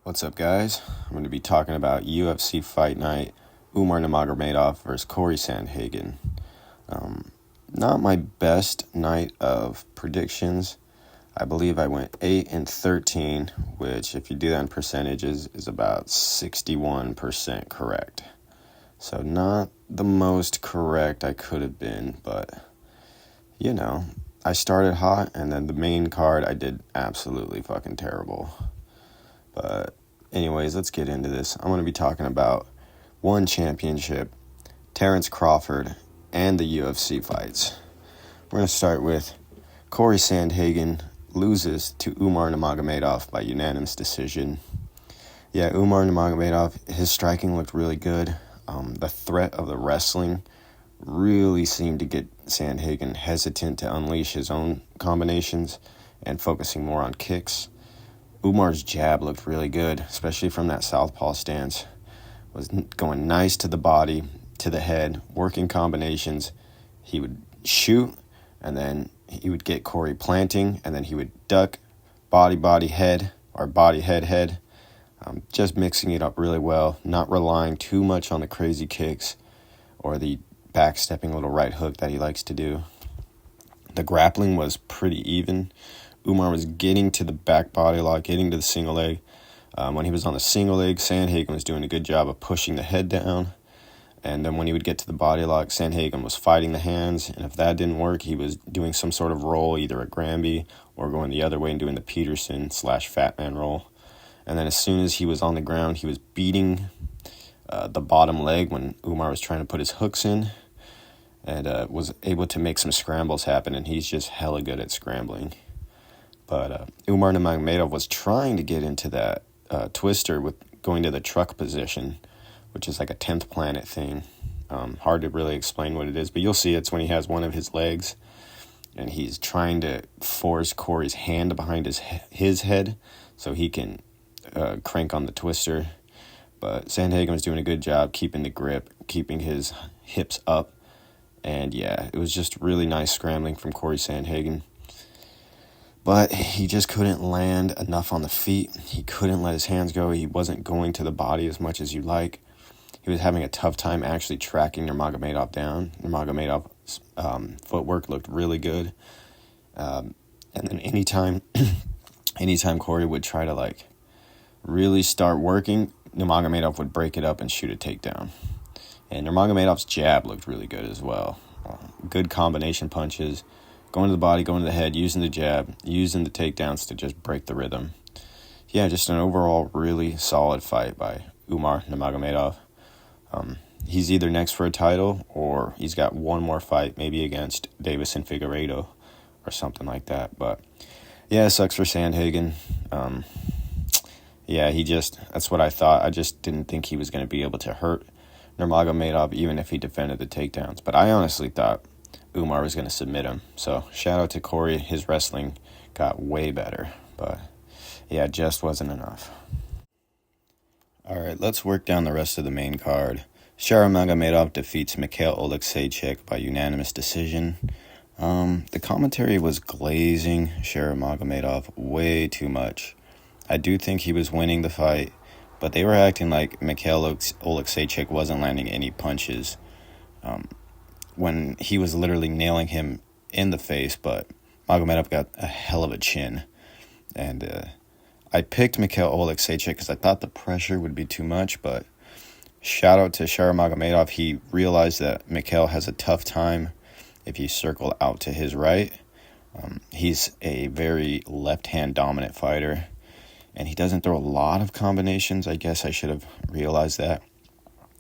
What's up, guys? I'm going to be talking about UFC Fight Night, Umar Nurmagomedov versus Corey Sandhagen. Not my best night of predictions. I believe I went 8-13, which, if you do that in percentages, is about 61% correct. So not the most correct I could have been, but, I started hot, and then the main card I did absolutely fucking terrible. But anyways, let's get into this. I'm going to be talking about one championship, Terrence Crawford, and the UFC fights. We're going to start with Corey Sandhagen loses to Umar Nurmagomedov by unanimous decision. Yeah, Umar Nurmagomedov, his striking looked really good. The threat of the wrestling really seemed to get Sandhagen hesitant to unleash his own combinations and focusing more on kicks. Umar's jab looked really good, especially from that southpaw stance. Was going nice to the body, to the head, working combinations. He would shoot, and then he would get Corey planting, and then he would duck, body, head, or body, head. Just mixing it up really well, not relying too much on the crazy kicks or the backstepping little right hook that he likes to do. The grappling was pretty even. Umar was getting to the back body lock, getting to the single leg. When he was on the single leg, Sandhagen was doing a good job of pushing the head down. And then when he would get to the body lock, Sandhagen was fighting the hands. And if that didn't work, he was doing some sort of roll, either a Granby or going the other way and doing the Peterson/Fat Man roll. And then as soon as he was on the ground, he was beating the bottom leg when Umar was trying to put his hooks in, and was able to make some scrambles happen. And he's just hella good at scrambling. But Umar Nurmagomedov was trying to get into that twister with going to the truck position, which is like a 10th planet thing. Hard to really explain what it is, but you'll see it's when he has one of his legs and he's trying to force Corey's hand behind his head so he can crank on the twister. But Sandhagen was doing a good job keeping the grip, keeping his hips up. And yeah, it was just really nice scrambling from Corey Sandhagen. But he just couldn't land enough on the feet. He couldn't let his hands go. He wasn't going to the body as much as you'd like. He was having a tough time actually tracking Nurmagomedov down. Nurmagomedov's footwork looked really good. And then anytime Corey would try to really start working, Nurmagomedov would break it up and shoot a takedown. And Nurmagomedov's jab looked really good as well. Good combination punches. Going to the body, going to the head, using the jab, using the takedowns to just break the rhythm. Yeah, just an overall really solid fight by Umar Nurmagomedov. He's either next for a title or he's got one more fight, maybe against Davison Figueiredo or something like that. But yeah, it sucks for Sandhagen. That's what I thought. I just didn't think he was going to be able to hurt Nurmagomedov even if he defended the takedowns. But I honestly thought Umar was going to submit him. So shout out to Corey. His wrestling got way better. But yeah, it just wasn't enough. All right, let's work down the rest of the main card. Nurmagomedov defeats Mikhail Oleksiejczuk by unanimous decision. The commentary was glazing Nurmagomedov way too much. I do think he was winning the fight, but they were acting like Mikhail Oleksiejczuk wasn't landing any punches. When he was literally nailing him in the face, but Magomedov got a hell of a chin. And I picked Mikhail Oleksiejczuk because I thought the pressure would be too much, but shout out to Nurmagomedov. He realized that Mikhail has a tough time if you circle out to his right. He's a very left-hand dominant fighter, and he doesn't throw a lot of combinations. I guess I should have realized that.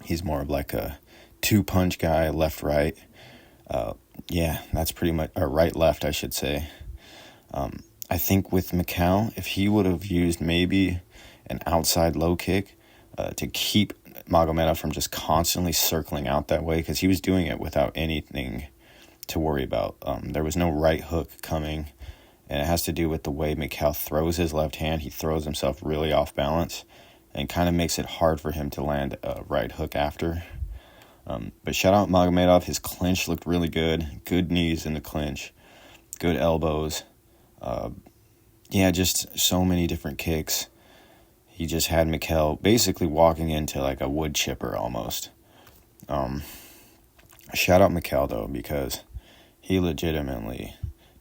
He's more of like a two-punch guy, left-right. That's pretty much, or right-left, I should say. I think with Mikhail, if he would have used maybe an outside low kick to keep Magomedov from just constantly circling out that way, because he was doing it without anything to worry about. There was no right hook coming, and it has to do with the way Mikhail throws his left hand. He throws himself really off balance and kind of makes it hard for him to land a right hook after. But shout out Magomedov. His clinch looked really good. Good knees in the clinch. Good elbows. Just so many different kicks. he just had Mikhail basically walking into like a wood chipper almost. Shout out Mikhail, though, because he legitimately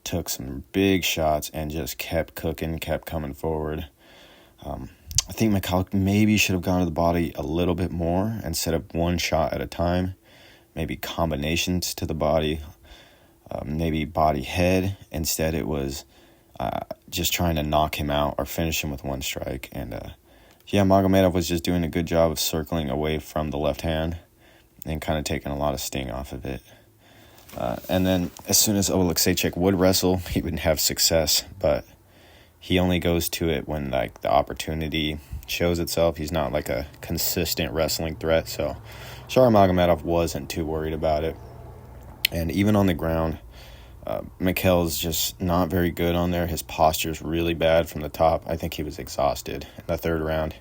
took some big shots and just kept cooking, kept coming forward. I think Mikhail maybe should have gone to the body a little bit more instead of one shot at a time. Maybe combinations to the body, maybe body head. Instead, it was just trying to knock him out or finish him with one strike. And Magomedov was just doing a good job of circling away from the left hand and kind of taking a lot of sting off of it. And then as soon as Oleksiejczuk would wrestle, he would have success, but he only goes to it when like the opportunity shows itself. He's not like a consistent wrestling threat, so Nurmagomedov wasn't too worried about it. And even on the ground, Mikhail's just not very good on there. His posture's really bad from the top. I think he was exhausted in the third round.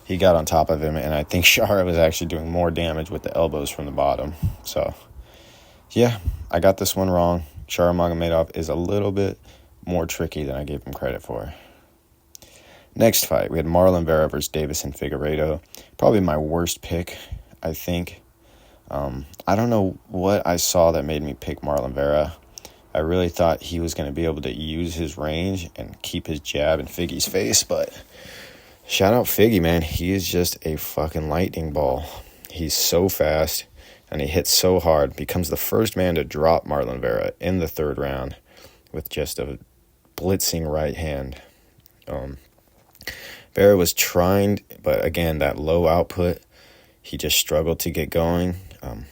He got on top of him, and I think Shara was actually doing more damage with the elbows from the bottom. So, yeah, I got this one wrong. Nurmagomedov is a little bit more tricky than I gave him credit for. Next fight, we had Marlon Vera versus Deiveson Figueiredo. Probably my worst pick, I think. I don't know what I saw that made me pick Marlon Vera. I really thought he was going to be able to use his range and keep his jab in Figgy's face, but shout out Figgy, man. He is just a fucking lightning ball. He's so fast, and he hits so hard. Becomes the first man to drop Marlon Vera in the third round with just a blitzing right hand. Vera was trying, but again, that low output, he just struggled to get going.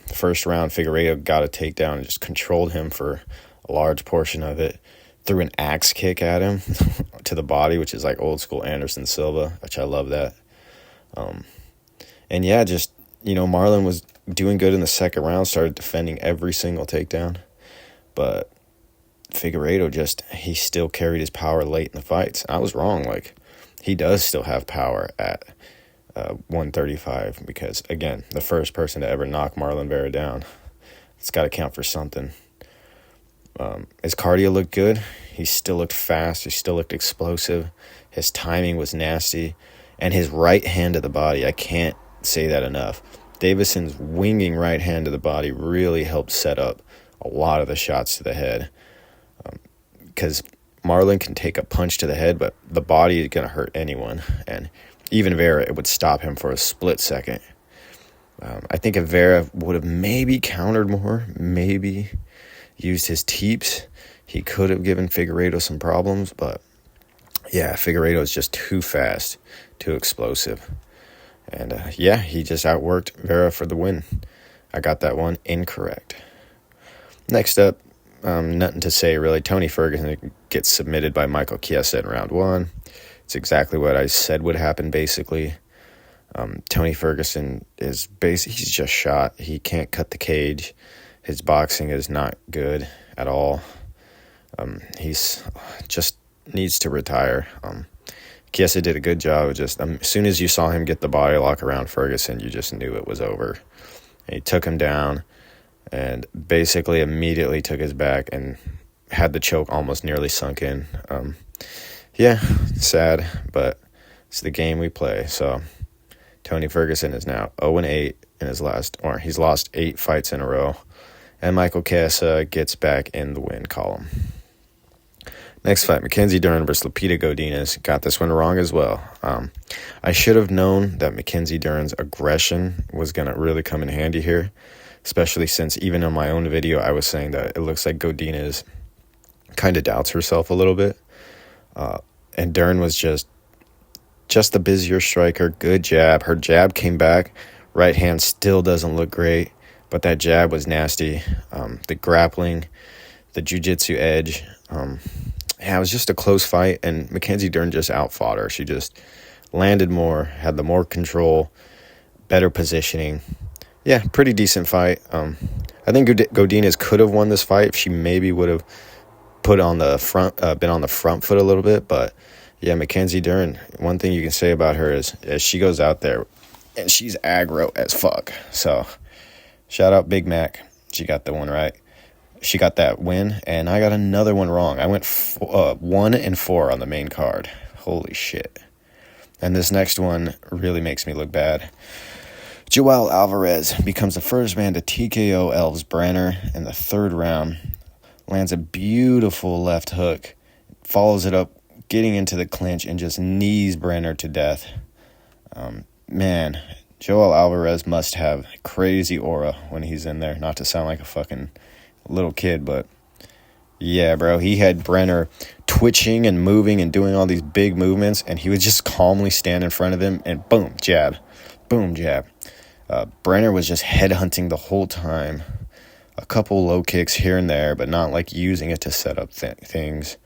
The first round, Figueiredo got a takedown and just controlled him for a large portion of it. Threw an axe kick at him to the body, which is like old school Anderson Silva, which I love that. And yeah, just, Marlon was doing good in the second round, started defending every single takedown. But Figueiredo he still carried his power late in the fights. I was wrong. Like, he does still have power at 135 because, again, the first person to ever knock Marlon Vera down. It's got to count for something. His cardio looked good. He still looked fast. He still looked explosive. His timing was nasty. And his right hand to the body, I can't say that enough. Deiveson's winging right hand to the body really helped set up a lot of the shots to the head. Because Marlon can take a punch to the head, but the body is going to hurt anyone. And even Vera, it would stop him for a split second. I think if Vera would have maybe countered more, maybe used his teeps, he could have given Figueiredo some problems. But yeah, Figueiredo is just too fast, too explosive. And he just outworked Vera for the win. I got that one incorrect. Next up, nothing to say really. Tony Ferguson gets submitted by Michael Chiesa in round one. It's exactly what I said would happen, basically. Tony Ferguson he's just shot. He can't cut the cage. His boxing is not good at all. He's just needs to retire. Chiesa did a good job. Just as soon as you saw him get the body lock around Ferguson, you just knew it was over. And he took him down and basically immediately took his back and had the choke almost nearly sunk in. Sad, but it's the game we play. So Tony Ferguson is now 0-8 in his he's lost 8 fights in a row. And Michael Chiesa gets back in the win column. Next fight, Mackenzie Dern versus Lupita Godinez. Got this one wrong as well. I should have known that Mackenzie Dern's aggression was going to really come in handy here, especially since even in my own video, I was saying that it looks like Godinez kind of doubts herself a little bit. And Dern was just the busier striker, good jab. Her jab came back. Right hand still doesn't look great, but that jab was nasty. The grappling, the jiu-jitsu edge. It was just a close fight, and Mackenzie Dern just outfought her. She just landed more, had the more control, better positioning. Yeah, pretty decent fight. I think Godinez could have won this fight if she maybe would have been on the front foot a little bit, but yeah, Mackenzie Dern, one thing you can say about her is she goes out there and she's aggro as fuck. So shout out Big Mac. She got the one right. She got that win, and I got another one wrong. I went 1-4 on the main card. Holy shit. And this next one really makes me look bad. Joel Alvarez becomes the first man to TKO Elves Brenner in the third round. Lands a beautiful left hook. Follows it up, getting into the clinch, and just knees Brenner to death. Man, Joel Alvarez must have crazy aura when he's in there. Not to sound like a fucking little kid, but yeah, bro. He had Brenner twitching and moving and doing all these big movements, and he would just calmly stand in front of him and boom, jab. Boom, jab. Brenner was just headhunting the whole time. A couple low kicks here and there, but not like using it to set up things.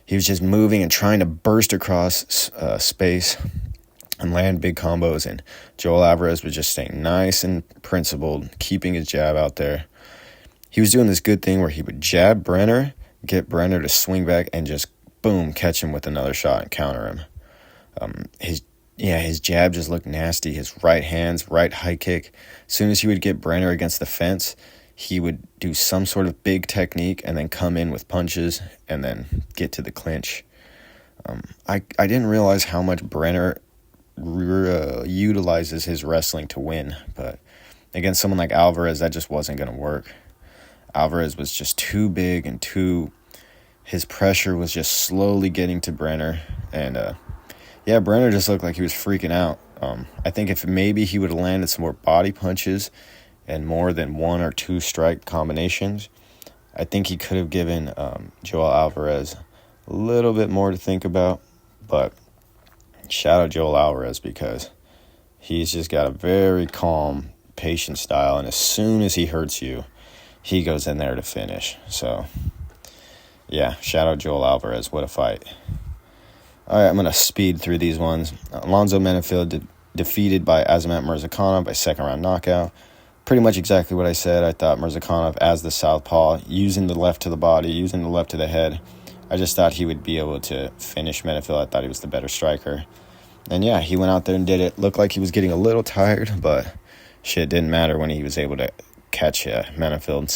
He was just moving and trying to burst across space and land big combos, and Joel Alvarez was just staying nice and principled, keeping his jab out there. He was doing this good thing where he would jab Brenner, get Brenner to swing back, and just, boom, catch him with another shot and counter him. His jab just looked nasty. His right hands, right high kick. As soon as he would get Brenner against the fence, he would do some sort of big technique and then come in with punches and then get to the clinch. I didn't realize how much Brenner utilizes his wrestling to win, but against someone like Alvarez, that just wasn't going to work. Alvarez was just too big and his pressure was just slowly getting to Brenner, and Brenner just looked like he was freaking out. I think if maybe he would have landed some more body punches and more than one or two strike combinations, I think he could have given Joel Alvarez a little bit more to think about. But shout out Joel Alvarez, because he's just got a very calm, patient style, and as soon as he hurts you, he goes in there to finish. So, yeah, shout out Joel Alvarez. What a fight. All right, I'm going to speed through these ones. Alonzo Menefield defeated by Azamat Murzakanov by second-round knockout. Pretty much exactly what I said. I thought Murzakanov, as the southpaw, using the left to the body, using the left to the head, I just thought he would be able to finish Menefield. I thought he was the better striker. And yeah, he went out there and did it. Looked like he was getting a little tired, but shit, didn't matter when he was able to catch Menefield.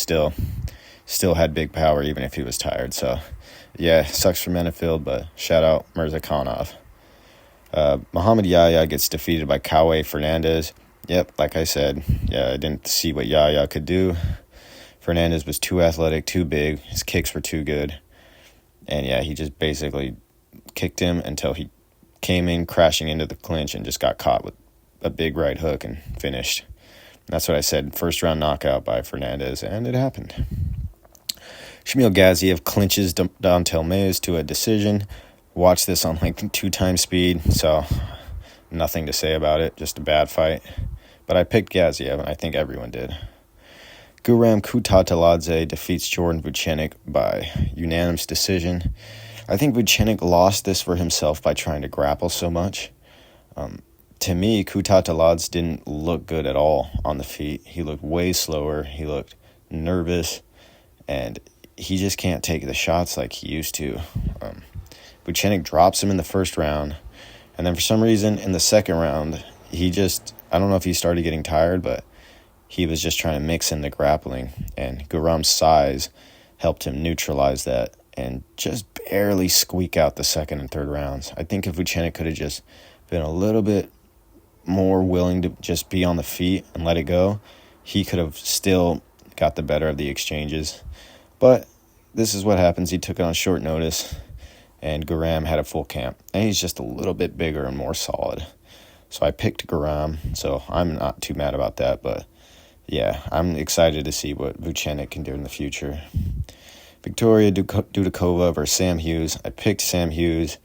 Still had big power even if he was tired. So yeah, sucks for Menefield, but shout out Murzakanov. Muhammad Yahya gets defeated by Kaue Fernandez. Yep, like I said, yeah, I didn't see what Yahya could do. Fernandez was too athletic, too big. His kicks were too good. And yeah, he just basically kicked him until he came in crashing into the clinch and just got caught with a big right hook and finished. And that's what I said, first round knockout by Fernandez, and it happened. Shamil Gaziev clinches Dontel Mays to a decision. Watched this on like 2x speed, so nothing to say about it, just a bad fight. But I picked Gaziev, and I think everyone did. Guram Kutateladze defeats Jordan Vucenic by unanimous decision. I think Vucenic lost this for himself by trying to grapple so much. To me, Kutateladze didn't look good at all on the feet. He looked way slower. He looked nervous, and he just can't take the shots like he used to. Vucenic drops him in the first round, and then for some reason in the second round, I don't know if he started getting tired, but he was just trying to mix in the grappling, and Guram's size helped him neutralize that and just barely squeak out the second and third rounds. I think if Vucenic could have just been a little bit more willing to just be on the feet and let it go, he could have still got the better of the exchanges. But this is what happens. He took it on short notice, and Guram had a full camp. And he's just a little bit bigger and more solid. So I picked Guram, so I'm not too mad about that. But yeah, I'm excited to see what Vucenic can do in the future. Victoria Dudakova versus Sam Hughes. I picked Sam Hughes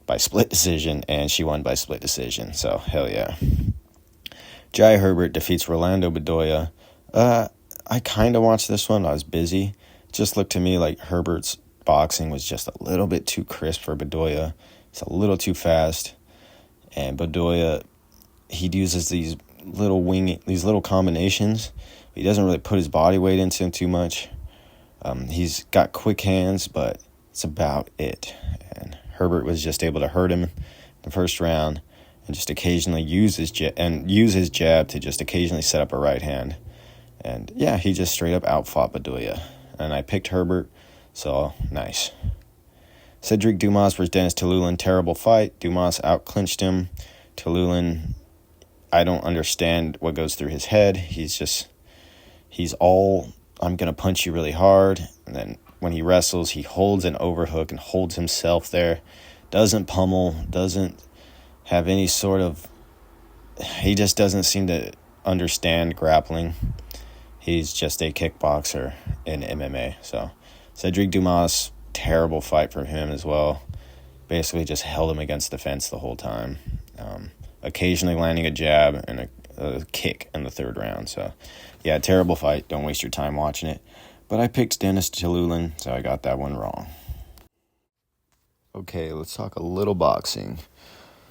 by split decision, and she won by split decision. So, hell yeah. Jai Herbert defeats Rolando Bedoya. I kind of watched this one. I was busy. It just looked to me like Herbert's boxing was just a little bit too crisp for Bedoya. It's a little too fast. And Bedoya, he uses these little combinations. He doesn't really put his body weight into him too much. He's got quick hands, but it's about it. And Herbert was just able to hurt him in the first round and just occasionally use his jab to just occasionally set up a right hand. And yeah, he just straight up outfought Bedoya. And I picked Herbert, so nice. Cedric Dumas versus Dennis Tululin, terrible fight. Dumas out-clinched him. Tululin, I don't understand what goes through his head. He's all, I'm going to punch you really hard. And then when he wrestles, he holds an overhook and holds himself there. Doesn't pummel, doesn't have any sort of, he just doesn't seem to understand grappling. He's just a kickboxer in MMA. So Cedric Dumas, terrible fight for him as well. Basically just held him against the fence the whole time. Occasionally landing a jab and a kick in the third round. So, yeah, terrible fight. Don't waste your time watching it. But I picked Dennis Tululin, so I got that one wrong. Okay, let's talk a little boxing.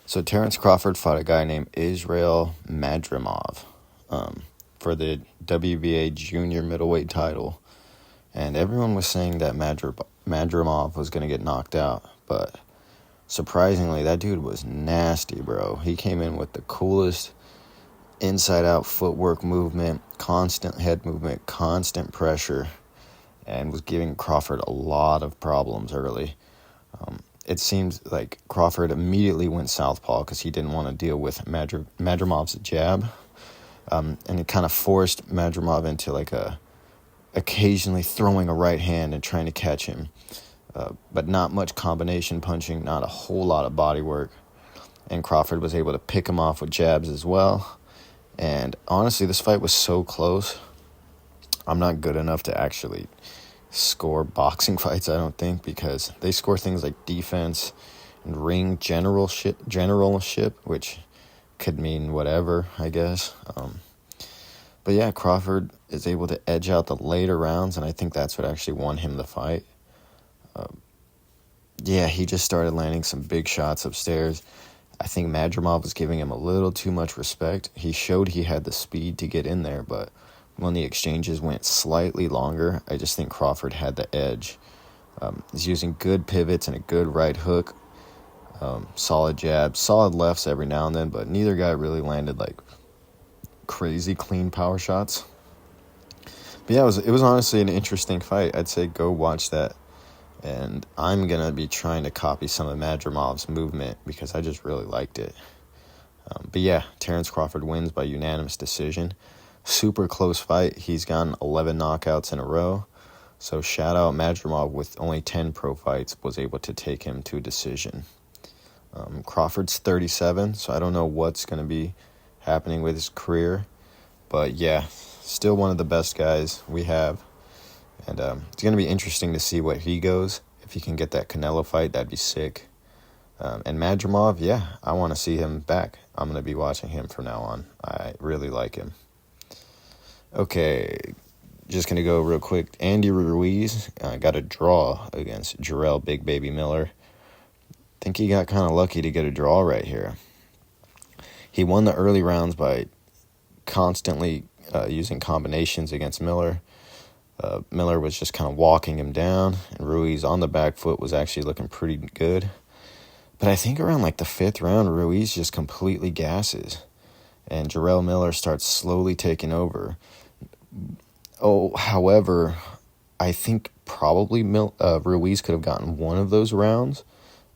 So Terrence Crawford fought a guy named Israel Madrimov for the WBA junior middleweight title. And everyone was saying that Madrimov was going to get knocked out. But surprisingly, that dude was nasty, bro. He came in with the coolest inside-out footwork movement, constant head movement, constant pressure, and was giving Crawford a lot of problems early. It seems like Crawford immediately went southpaw because he didn't want to deal with Madrimov's jab. And it kind of forced Madrimov into like occasionally throwing a right hand and trying to catch him. But not much combination punching, not a whole lot of body work. And Crawford was able to pick him off with jabs as well. And honestly, this fight was so close. I'm not good enough to actually score boxing fights, I don't think, because they score things like defense and ring generalship, which could mean whatever, I guess. But yeah, Crawford is able to edge out the later rounds, and I think that's what actually won him the fight. He just started landing some big shots upstairs. I think Madrimov was giving him a little too much respect. He showed he had the speed to get in there, but when the exchanges went slightly longer, I just think Crawford had the edge. He's using good pivots and a good right hook, solid jabs, solid lefts every now and then, but neither guy really landed like crazy clean power shots. But yeah, it was honestly an interesting fight. I'd say go watch that. And I'm going to be trying to copy some of Madrimov's movement because I just really liked it. But yeah, Terrence Crawford wins by unanimous decision. Super close fight. He's gotten 11 knockouts in a row. So shout out Madrimov, with only 10 pro fights, was able to take him to a decision. Crawford's 37, so I don't know what's going to be happening with his career. But yeah, still one of the best guys we have. And it's going to be interesting to see what he goes. If he can get that Canelo fight, that'd be sick. And Madrimov, yeah, I want to see him back. I'm going to be watching him from now on. I really like him. Okay, just going to go real quick. Andy Ruiz got a draw against Jarrell Big Baby Miller. I think he got kind of lucky to get a draw right here. He won the early rounds by constantly using combinations against Miller. Miller was just kind of walking him down, and Ruiz on the back foot was actually looking pretty good. But I think around like the 5th round, Ruiz just completely gasses, and Jarrell Miller starts slowly taking over. However, I think probably Ruiz could have gotten one of those rounds,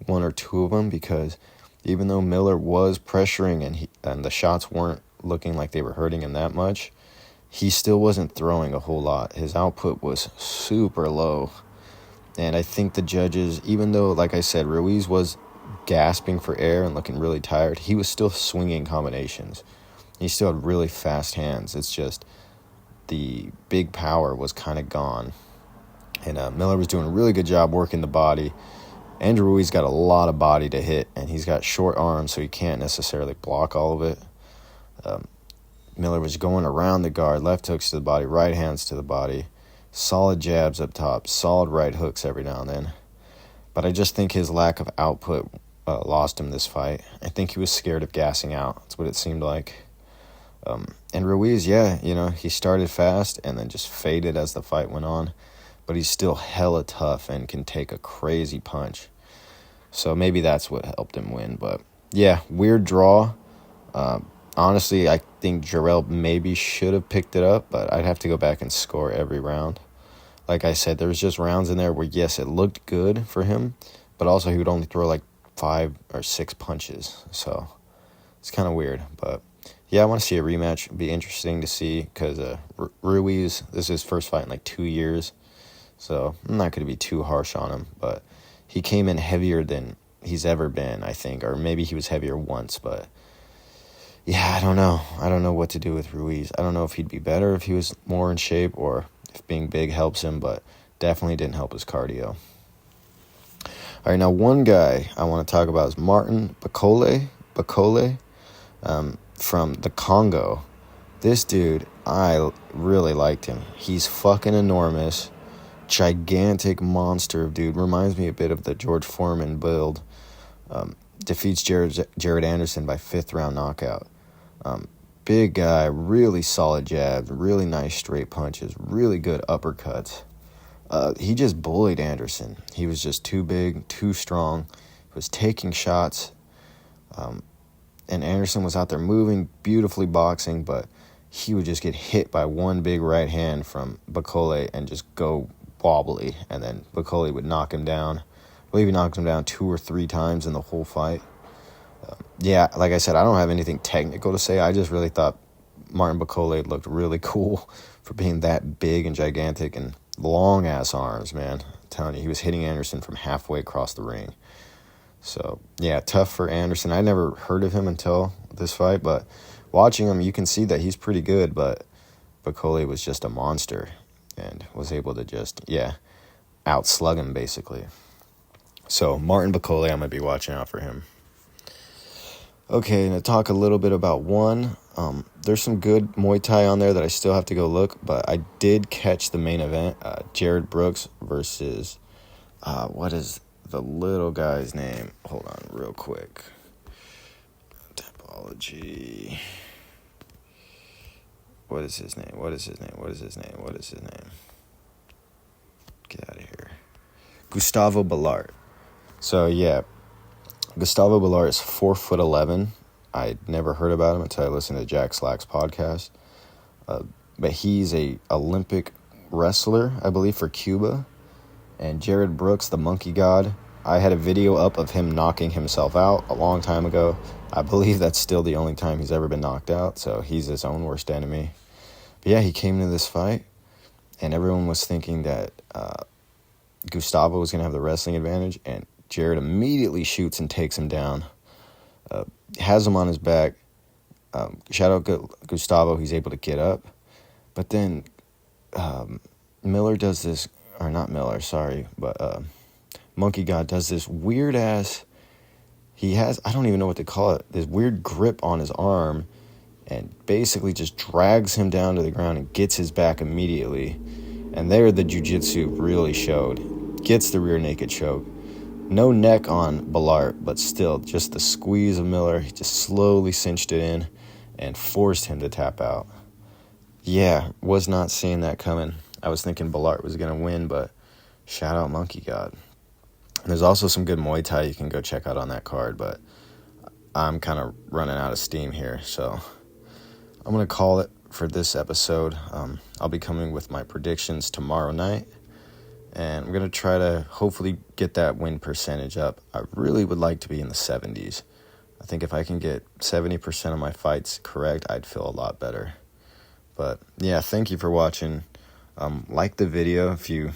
one or two of them, because even though Miller was pressuring and the shots weren't looking like they were hurting him that much, he still wasn't throwing a whole lot. His output was super low. And I think the judges, even though, like I said, Ruiz was gasping for air and looking really tired, he was still swinging combinations. He still had really fast hands. It's just the big power was kind of gone. And Miller was doing a really good job working the body. Andrew Ruiz got a lot of body to hit, and he's got short arms, so he can't necessarily block all of it. Miller was going around the guard, left hooks to the body, right hands to the body, solid jabs up top, solid right hooks every now and then. But I just think his lack of output lost him this fight. I think he was scared of gassing out. That's what it seemed like. And Ruiz, he started fast and then just faded as the fight went on. But he's still hella tough and can take a crazy punch. So maybe that's what helped him win. But yeah, weird draw. Honestly, I think Jarrell maybe should have picked it up, but I'd have to go back and score every round. Like I said, there was just rounds in there where, yes, it looked good for him, but also he would only throw like 5 or 6 punches. So it's kind of weird. But yeah, I want to see a rematch. It'd be interesting to see because Ruiz, this is his first fight in like 2 years. So I'm not going to be too harsh on him. But he came in heavier than he's ever been, I think. Or maybe he was heavier once. But yeah, I don't know. I don't know what to do with Ruiz. I don't know if he'd be better if he was more in shape or if being big helps him. But definitely didn't help his cardio. All right, now one guy I want to talk about is Martin Bakole from the Congo. This dude, I really liked him. He's fucking enormous, gigantic monster of dude. Reminds me a bit of the George Foreman build. Defeats Jared Anderson by 5th round knockout. Big guy, really solid jabs, really nice straight punches, really good uppercuts. He just bullied Anderson. He was just too big, too strong. He was taking shots. And Anderson was out there moving, beautifully boxing, but he would just get hit by one big right hand from Bakole and just go wobbly. And then Bakole would knock him down. I believe he knocked him down 2 or 3 times in the whole fight. Yeah, like I said, I don't have anything technical to say. I just really thought Martin Bakole looked really cool for being that big and gigantic and long-ass arms, man. I'm telling you, he was hitting Anderson from halfway across the ring. So, yeah, tough for Anderson. I never heard of him until this fight, but watching him, you can see that he's pretty good, but Bakole was just a monster and was able to just, outslug him, basically. So, Martin Bakole, I'm going to be watching out for him. Okay, and to talk a little bit about one, there's some good Muay Thai on there that I still have to go look, but I did catch the main event, Jared Brooks versus, what is the little guy's name? Hold on real quick. Topology. What is his name? Get out of here. Gustavo Ballart. So, yeah, Gustavo Ballart is 4'11". I'd never heard about him until I listened to Jack Slack's podcast. But he's a Olympic wrestler, I believe, for Cuba. And Jared Brooks, the monkey god, I had a video up of him knocking himself out a long time ago. I believe that's still the only time he's ever been knocked out, so he's his own worst enemy. But yeah, he came to this fight, and everyone was thinking that Gustavo was going to have the wrestling advantage, and Jared immediately shoots and takes him down. Has him on his back. Shout out Gustavo, he's able to get up. But then Miller does this, or not Miller, sorry, but Monkey God does this weird ass, he has, I don't even know what to call it, this weird grip on his arm and basically just drags him down to the ground and gets his back immediately. And there the jiu-jitsu really showed. Gets the rear naked choke. No neck on Ballart, but still just the squeeze of Miller. He just slowly cinched it in and forced him to tap out. Yeah, was not seeing that coming. I was thinking Ballart was going to win, but shout out Monkey God. And there's also some good Muay Thai you can go check out on that card, but I'm kind of running out of steam here, so I'm going to call it for this episode. I'll be coming with my predictions tomorrow night, and I'm going to try to hopefully get that win percentage up. I really would like to be in the 70s. I think if I can get 70% of my fights correct, I'd feel a lot better. But yeah, thank you for watching. Like the video if you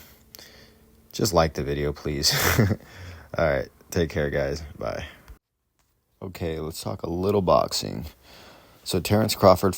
just like the video, please. All right, take care, guys. Bye. Okay, let's talk a little boxing. So Terrence Crawford